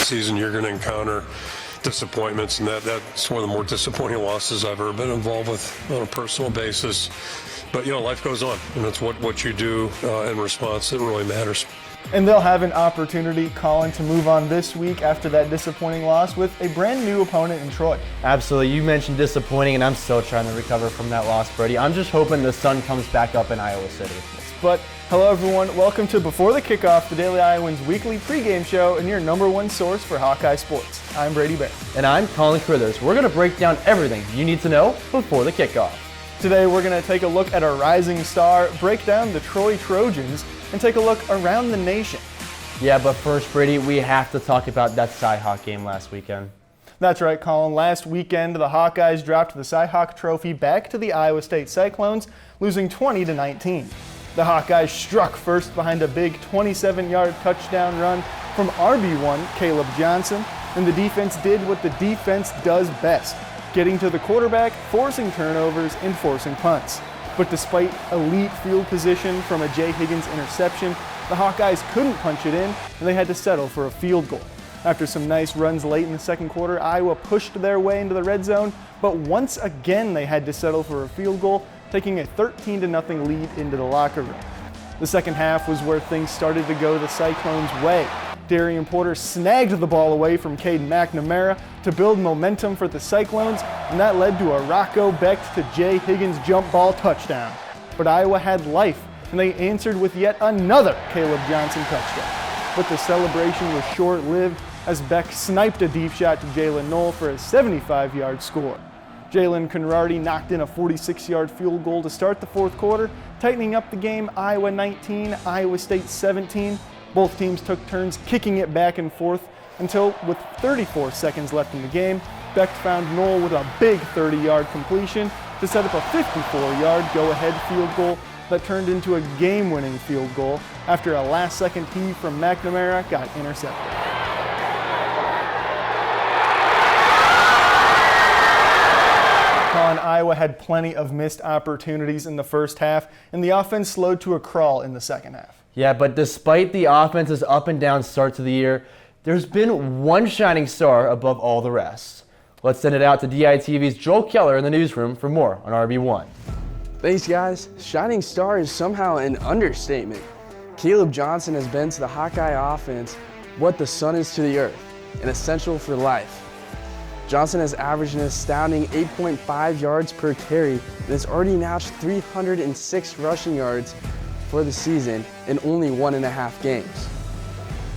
season you're going to encounter disappointments, and that's one of the more disappointing losses I've ever been involved with on a personal basis. But, life goes on, and that's what you do in response that really matters. And they'll have an opportunity, Colin, to move on this week after that disappointing loss with a brand new opponent in Troy. Absolutely. You mentioned disappointing, and I'm still trying to recover from that loss, Brady. I'm just hoping the sun comes back up in Iowa City. But hello, everyone. Welcome to Before the Kickoff, the Daily Iowans weekly pregame show and your #1 source for Hawkeye sports. I'm Brady Bear. And I'm Colin Carruthers. We're going to break down everything you need to know before the kickoff. Today, we're going to take a look at our rising star, break down the Troy Trojans, and take a look around the nation. Yeah, but first, Brady, we have to talk about that Cy-Hawk game last weekend. That's right, Colin. Last weekend, the Hawkeyes dropped the Cy-Hawk trophy back to the Iowa State Cyclones, losing 20-19. The Hawkeyes struck first behind a big 27-yard touchdown run from RB1 Kaleb Johnson, and the defense did what the defense does best, getting to the quarterback, forcing turnovers, and forcing punts. But despite elite field position from a Jay Higgins interception, the Hawkeyes couldn't punch it in, and they had to settle for a field goal. After some nice runs late in the second quarter, Iowa pushed their way into the red zone, but once again they had to settle for a field goal, taking a 13-0 lead into the locker room. The second half was where things started to go the Cyclones' way. Darian Porter snagged the ball away from Cade McNamara to build momentum for the Cyclones, and that led to a Rocco Becht to Jay Higgins jump ball touchdown. But Iowa had life, and they answered with yet another Kaleb Johnson touchdown. But the celebration was short-lived as Becht sniped a deep shot to Jalen Knoll for a 75-yard score. Jalen Conradi knocked in a 46-yard field goal to start the fourth quarter, tightening up the game. Iowa 19, Iowa State 17. Both teams took turns kicking it back and forth until, with 34 seconds left in the game, Becht found Knoll with a big 30-yard completion to set up a 54-yard go-ahead field goal that turned into a game-winning field goal after a last-second heave from McNamara got intercepted. Colin, Iowa had plenty of missed opportunities in the first half, and the offense slowed to a crawl in the second half. Yeah, but despite the offense's up and down start to the year, there's been one shining star above all the rest. Let's send it out to DITV's Joel Keller in the newsroom for more on RB1. Thanks, guys. Shining star is somehow an understatement. Kaleb Johnson has been to the Hawkeye offense what the sun is to the earth, an essential for life. Johnson has averaged an astounding 8.5 yards per carry and has already notched 306 rushing yards for the season in only 1.5 games.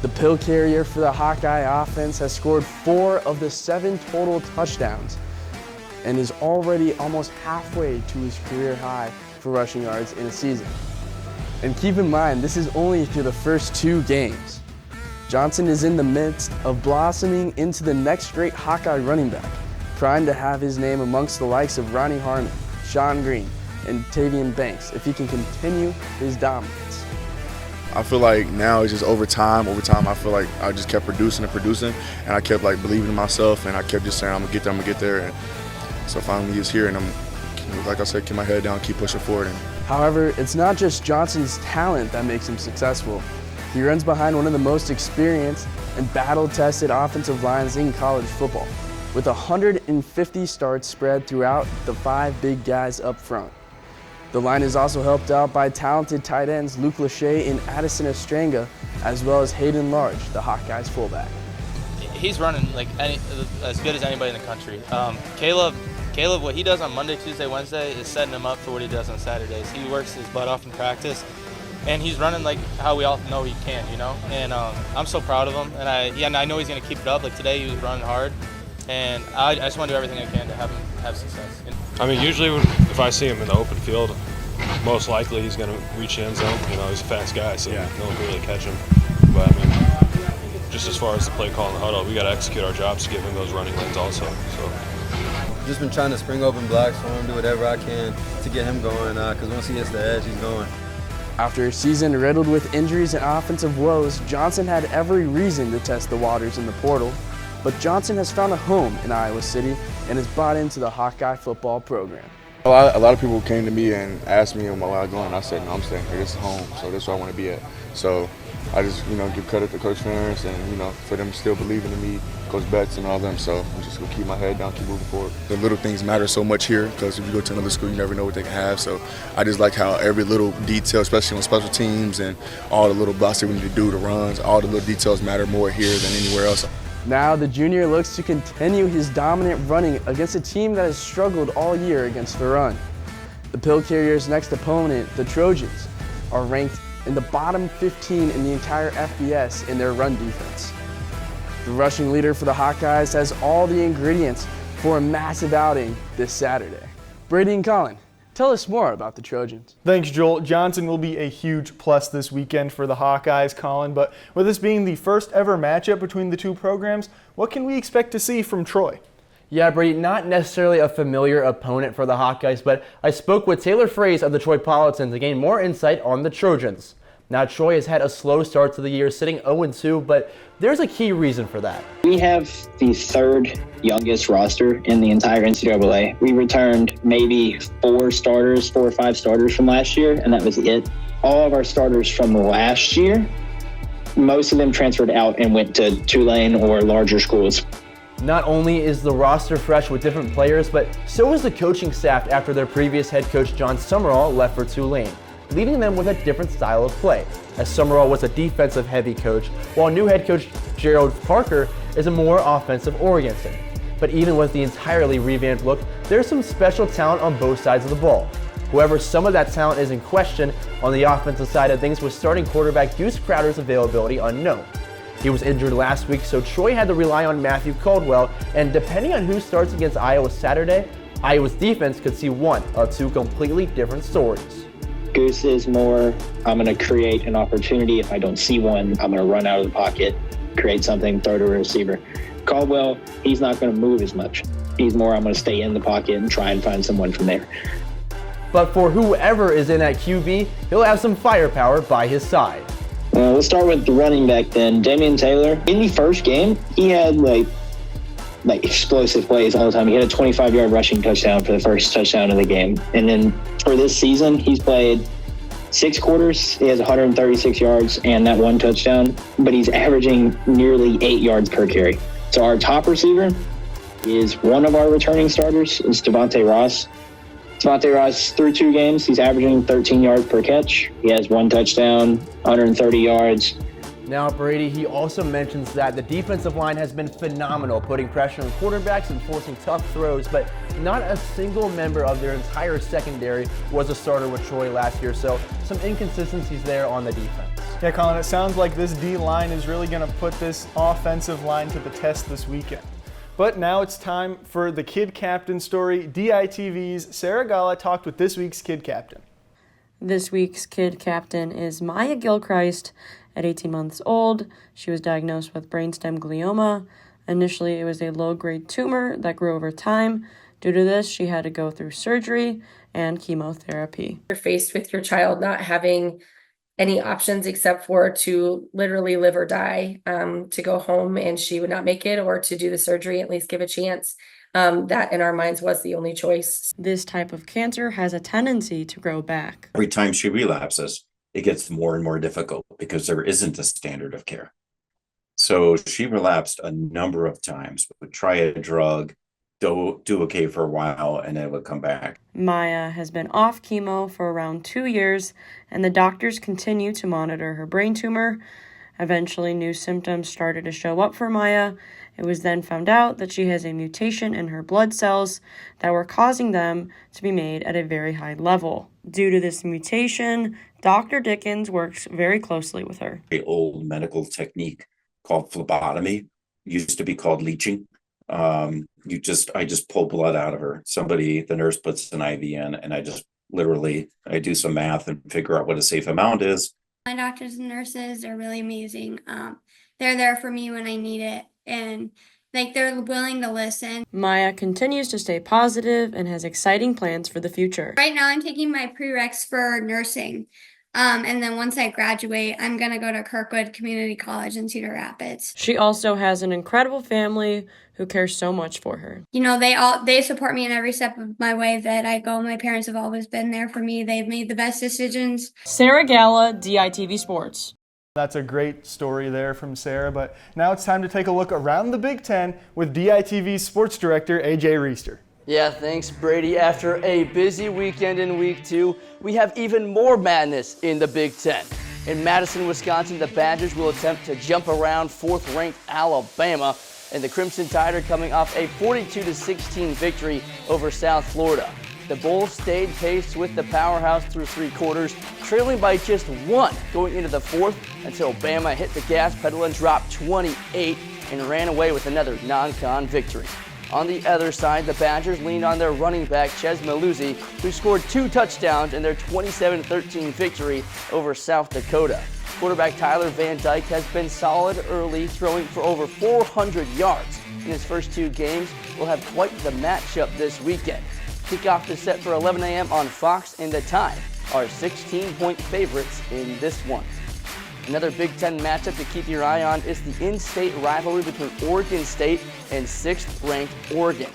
The pill carrier for the Hawkeye offense has scored 4 of the 7 total touchdowns and is already almost halfway to his career high for rushing yards in a season. And keep in mind, this is only through the first 2 games. Johnson is in the midst of blossoming into the next great Hawkeye running back, primed to have his name amongst the likes of Ronnie Harmon, Sean Green, and Tavian Banks if he can continue his dominance. I feel like now it's just over time I feel like I just kept producing, and I kept believing in myself, and I kept just saying I'm gonna get there, and so finally he's here, and I'm, like I said, keep my head down, keep pushing forward. However, it's not just Johnson's talent that makes him successful. He runs behind one of the most experienced and battle-tested offensive lines in college football, with 150 starts spread throughout the 5 big guys up front. The line is also helped out by talented tight ends Luke Lachey and Addison Estranga, as well as Hayden Large, the Hawkeyes fullback. He's running as good as anybody in the country. Kaleb, what he does on Monday, Tuesday, Wednesday is setting him up for what he does on Saturdays. He works his butt off in practice, and he's running like how we all know he can, And I'm so proud of him, and I know he's going to keep it up. Like today, he was running hard, and I just want to do everything I can to have him have success. I mean, usually if I see him in the open field, most likely he's going to reach the end zone. He's a fast guy, so no one can really catch him. But I mean, just as far as the play call in the huddle, we got to execute our jobs to give him those running lanes also. So. Just been trying to spring open blocks for him, do whatever I can to get him going, because once he hits the edge, he's going. After a season riddled with injuries and offensive woes, Johnson had every reason to test the waters in the portal. But Johnson has found a home in Iowa City and has bought into the Hawkeye football program. A lot of people came to me and asked me, am I going? I said, no, I'm staying here. This is home, so this is where I want to be at. So I just, give credit to Coach Ferentz and, for them still believing in me, Coach Betts and all them. So I'm just going to keep my head down, keep moving forward. The little things matter so much here because if you go to another school, you never know what they can have. So I just like how every little detail, especially on special teams and all the little blocks that we need to do, the runs, all the little details matter more here than anywhere else. Now the junior looks to continue his dominant running against a team that has struggled all year against the run. The Pill Carriers' next opponent, the Trojans, are ranked in the bottom 15 in the entire FBS in their run defense. The rushing leader for the Hawkeyes has all the ingredients for a massive outing this Saturday. Brady and Colin, tell us more about the Trojans. Thanks, Joel. Johnson will be a huge plus this weekend for the Hawkeyes, Colin, but with this being the first ever matchup between the two programs, what can we expect to see from Troy? Yeah, Brady, not necessarily a familiar opponent for the Hawkeyes, but I spoke with Taylor Fraze of the Troypolitan to gain more insight on the Trojans. Now, Troy has had a slow start to the year, sitting 0-2, but there's a key reason for that. We have the third youngest roster in the entire NCAA. We returned maybe 4 or 5 starters from last year, and that was it. All of our starters from last year, most of them transferred out and went to Tulane or larger schools. Not only is the roster fresh with different players, but so is the coaching staff after their previous head coach John Summerall left for Tulane, leaving them with a different style of play, as Summerall was a defensive-heavy coach, while new head coach Gerald Parker is a more offensive-oriented. But even with the entirely revamped look, there's some special talent on both sides of the ball. However, some of that talent is in question on the offensive side of things, with starting quarterback Deuce Crowder's availability unknown. He was injured last week, so Troy had to rely on Matthew Caldwell, and depending on who starts against Iowa Saturday, Iowa's defense could see one of 2 completely different stories. Goose is more, I'm going to create an opportunity. If I don't see one, I'm going to run out of the pocket, create something, throw to a receiver. Caldwell, he's not going to move as much. He's more, I'm going to stay in the pocket and try and find someone from there. But for whoever is in at QB, he'll have some firepower by his side. Let's start with the running back then. Damian Taylor, in the first game, he had like explosive plays all the time. He had a 25-yard rushing touchdown for the first touchdown of the game. And then for this season, he's played 6 quarters. He has 136 yards and that 1 touchdown, but he's averaging nearly 8 yards per carry. So our top receiver is one of our returning starters. It's Devontae Ross. Devontae Ross, through 2 games, he's averaging 13 yards per catch. He has 1 touchdown, 130 yards. Now, Brady, he also mentions that the defensive line has been phenomenal, putting pressure on quarterbacks and forcing tough throws, but not a single member of their entire secondary was a starter with Troy last year, so some inconsistencies there on the defense. Yeah, Colin, it sounds like this D-line is really going to put this offensive line to the test this weekend. But now it's time for the Kid Captain story. DITV's Sarah Gala talked with this week's Kid Captain. This week's Kid Captain is Maya Gilchrist. At 18 months old, she was diagnosed with brainstem glioma. Initially, it was a low-grade tumor that grew over time. Due to this, she had to go through surgery and chemotherapy. You're faced with your child not having any options except for to literally live or die, to go home and she would not make it, or to do the surgery, at least give a chance. That in our minds was the only choice. This type of cancer has a tendency to grow back. Every time she relapses, it gets more and more difficult because there isn't a standard of care. So she relapsed a number of times, would try a drug, do okay for a while, and then it would come back. Maya has been off chemo for around 2 years, and the doctors continue to monitor her brain tumor. Eventually, new symptoms started to show up for Maya. It was then found out that she has a mutation in her blood cells that were causing them to be made at a very high level. Due to this mutation, Dr. Dickens works very closely with her. An old medical technique called phlebotomy, used to be called leaching. I just pull blood out of her. The nurse puts an IV in, and I do some math and figure out what a safe amount is. My doctors and nurses are really amazing. They're there for me when I need it, and they're willing to listen. Maya continues to stay positive and has exciting plans for the future. Right now I'm taking my prereqs for nursing. And then once I graduate, I'm going to go to Kirkwood Community College in Cedar Rapids. She also has an incredible family who cares so much for her. You know, they support me in every step of my way that I go. My parents have always been there for me. They've made the best decisions. Sarah Gala, DITV Sports. That's a great story there from Sarah, but now it's time to take a look around the Big Ten with DITV Sports Director AJ Reister. Yeah, thanks, Brady. After a busy weekend in Week 2, we have even more madness in the Big Ten. In Madison, Wisconsin, the Badgers will attempt to jump around 4th-ranked Alabama, and the Crimson Tide are coming off a 42-16 victory over South Florida. The Bulls stayed pace with the powerhouse through 3 quarters, trailing by just 1 going into the 4th until Bama hit the gas pedal and dropped 28 and ran away with another non-con victory. On the other side, the Badgers leaned on their running back, Ches Maluzzi, who scored 2 touchdowns in their 27-13 victory over South Dakota. Quarterback Tyler Van Dyke has been solid early, throwing for over 400 yards in his first 2 games. We'll have quite the matchup this weekend. Kickoff is set for 11 a.m. on Fox, and the Tide are 16-point favorites in this one. Another Big Ten matchup to keep your eye on is the in-state rivalry between Oregon State and 6th-ranked Oregon.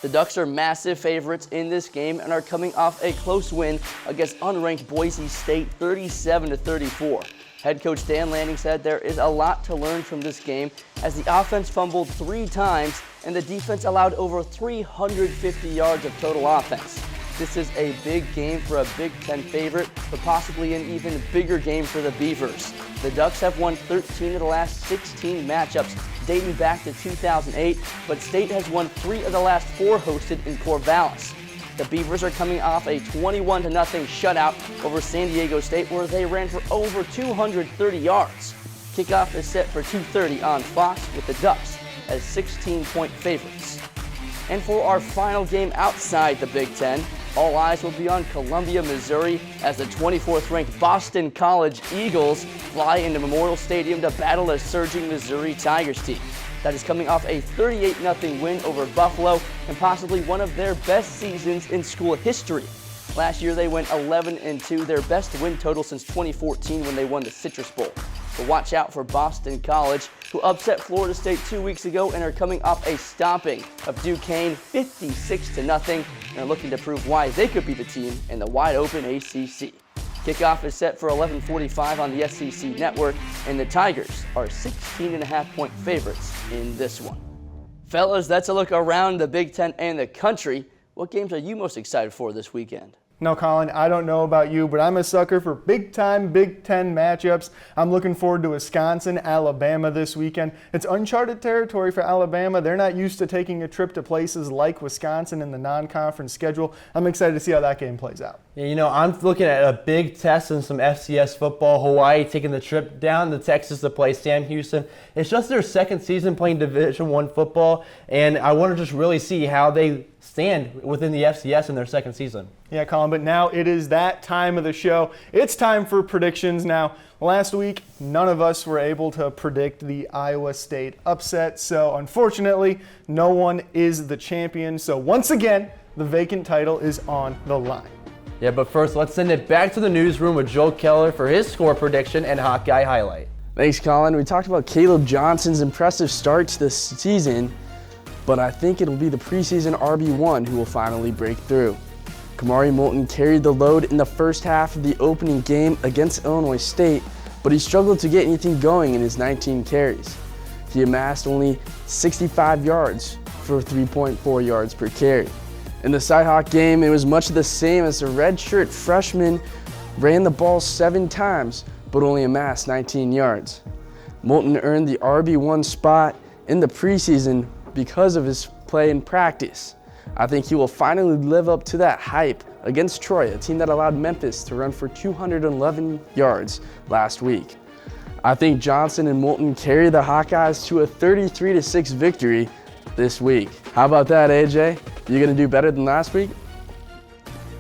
The Ducks are massive favorites in this game and are coming off a close win against unranked Boise State 37-34. Head coach Dan Lanning said there is a lot to learn from this game as the offense fumbled 3 times and the defense allowed over 350 yards of total offense. This is a big game for a Big Ten favorite, but possibly an even bigger game for the Beavers. The Ducks have won 13 of the last 16 matchups dating back to 2008, but State has won 3 of the last 4 hosted in Corvallis. The Beavers are coming off a 21-0 shutout over San Diego State, where they ran for over 230 yards. Kickoff is set for 2:30 on Fox with the Ducks as 16-point favorites. And for our final game outside the Big Ten, all eyes will be on Columbia, Missouri, as the 24th-ranked Boston College Eagles fly into Memorial Stadium to battle a surging Missouri Tigers team that is coming off a 38-0 win over Buffalo and possibly one of their best seasons in school history. Last year they went 11-2, their best win total since 2014 when they won the Citrus Bowl. But watch out for Boston College, who upset Florida State 2 weeks ago and are coming off a stomping of Duquesne 56-0 and are looking to prove why they could be the team in the wide-open ACC. Kickoff is set for 11:45 on the SEC Network, and the Tigers are 16.5-point favorites in this one. Fellas, that's a look around the Big Ten and the country. What games are you most excited for this weekend? No, Colin, I don't know about you, but I'm a sucker for big-time Big Ten matchups. I'm looking forward to Wisconsin, Alabama this weekend. It's uncharted territory for Alabama. They're not used to taking a trip to places like Wisconsin in the non-conference schedule. I'm excited to see how that game plays out. Yeah, you know, I'm looking at a big test in some FCS football. Hawaii taking the trip down to Texas to play Sam Houston. It's just their second season playing Division I football, and I want to just really see how they stand within the FCS in their second season. Yeah, Colin, but now it is that time of the show. It's time for predictions. Now, last week, none of us were able to predict the Iowa State upset, so unfortunately, no one is the champion. So once again, the vacant title is on the line. Yeah, but first, let's send it back to the newsroom with Joel Keller for his score prediction and Hawkeye highlight. Thanks, Colin. We talked about Kaleb Johnson's impressive start to this season, but I think it'll be the preseason RB1 who will finally break through. Kamari Moulton carried the load in the first half of the opening game against Illinois State, but he struggled to get anything going in his 19 carries. He amassed only 65 yards for 3.4 yards per carry. In the Cyhawk game, it was much the same as the redshirt freshman ran the ball 7 times, but only amassed 19 yards. Moulton earned the RB1 spot in the preseason because of his play in practice. I think he will finally live up to that hype against Troy, a team that allowed Memphis to run for 211 yards last week. I think Johnson and Moulton carry the Hawkeyes to a 33-6 victory this week. How about that, AJ? You gonna do better than last week?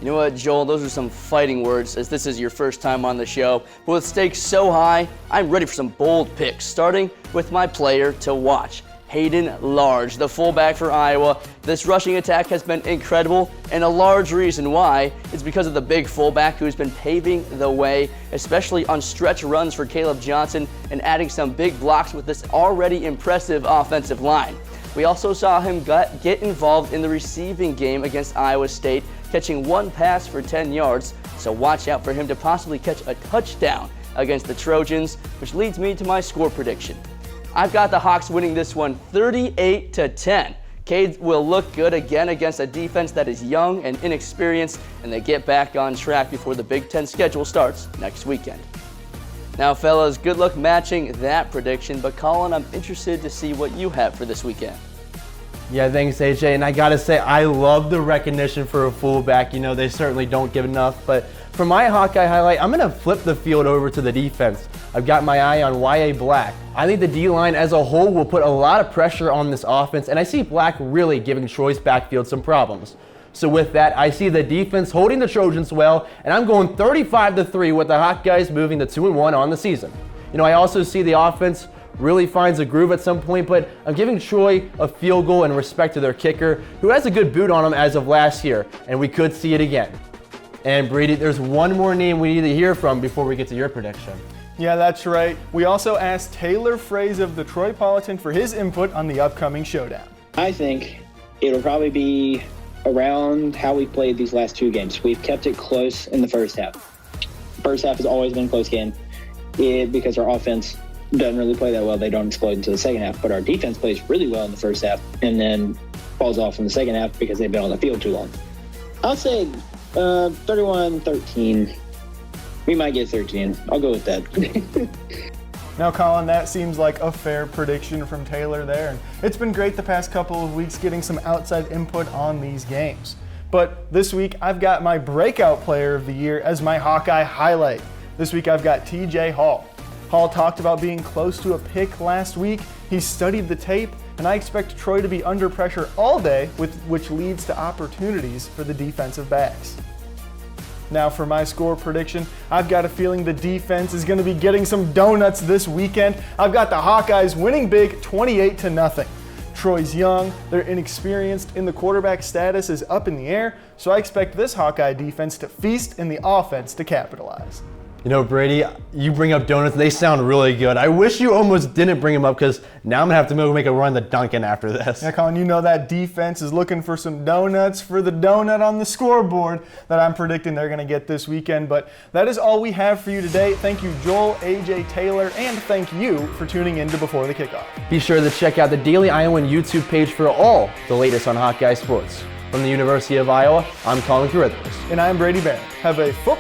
You know what, Joel, those are some fighting words, as this is your first time on the show. But with stakes so high, I'm ready for some bold picks, starting with my player to watch, Hayden Large, the fullback for Iowa. This rushing attack has been incredible, and a large reason why is because of the big fullback who's been paving the way, especially on stretch runs for Kaleb Johnson and adding some big blocks with this already impressive offensive line. We also saw him get involved in the receiving game against Iowa State, catching 1 pass for 10 yards, so watch out for him to possibly catch a touchdown against the Trojans, which leads me to my score prediction. I've got the Hawks winning this one 38-10. Cade will look good again against a defense that is young and inexperienced, and they get back on track before the Big Ten schedule starts next weekend. Now, fellas, good luck matching that prediction, but Colin, I'm interested to see what you have for this weekend. Yeah, thanks, AJ. And I got to say, I love the recognition for a fullback. You know, they certainly don't give enough. But for my Hawkeye highlight, I'm going to flip the field over to the defense. I've got my eye on Y.A. Black. I think the D-line as a whole will put a lot of pressure on this offense, and I see Black really giving Troy's backfield some problems. So with that, I see the defense holding the Trojans well, and I'm going 35-3 with the Hawkeyes moving to 2-1 on the season. You know, I also see the offense really finds a groove at some point, but I'm giving Troy a field goal in respect to their kicker, who has a good boot on him as of last year, and we could see it again. And Brady, there's one more name we need to hear from before we get to your prediction. Yeah, that's right. We also asked Taylor Fraze of the Troypolitan for his input on the upcoming showdown. I think it'll probably be around how we played these last two games. We've kept it close in the first half. First half has always been a close game because our offense doesn't really play that well. They don't explode into the second half, but our defense plays really well in the first half and then falls off in the second half because they've been on the field too long. I'll say 31-13. We might get 13. I'll go with that. Now, Colin, that seems like a fair prediction from Taylor there. And it's been great the past couple of weeks getting some outside input on these games. But this week, I've got my breakout player of the year as my Hawkeye highlight. This week, I've got TJ Hall. Hall talked about being close to a pick last week. He studied the tape, and I expect Troy to be under pressure all day, which leads to opportunities for the defensive backs. Now for my score prediction, I've got a feeling the defense is going to be getting some donuts this weekend. I've got the Hawkeyes winning big 28-0. Troy's young, they're inexperienced, and the quarterback status is up in the air, so I expect this Hawkeye defense to feast and the offense to capitalize. You know, Brady, you bring up donuts. They sound really good. I wish you almost didn't bring them up because now I'm going to have to make a run to Dunkin' after this. Yeah, Colin, you know that defense is looking for some donuts for the donut on the scoreboard that I'm predicting they're going to get this weekend. But that is all we have for you today. Thank you, Joel, AJ, Taylor, and thank you for tuning in to Before the Kickoff. Be sure to check out the Daily Iowan YouTube page for all the latest on Hawkeye sports. From the University of Iowa, I'm Colin Carruthers. And I'm Brady Barron. Have a football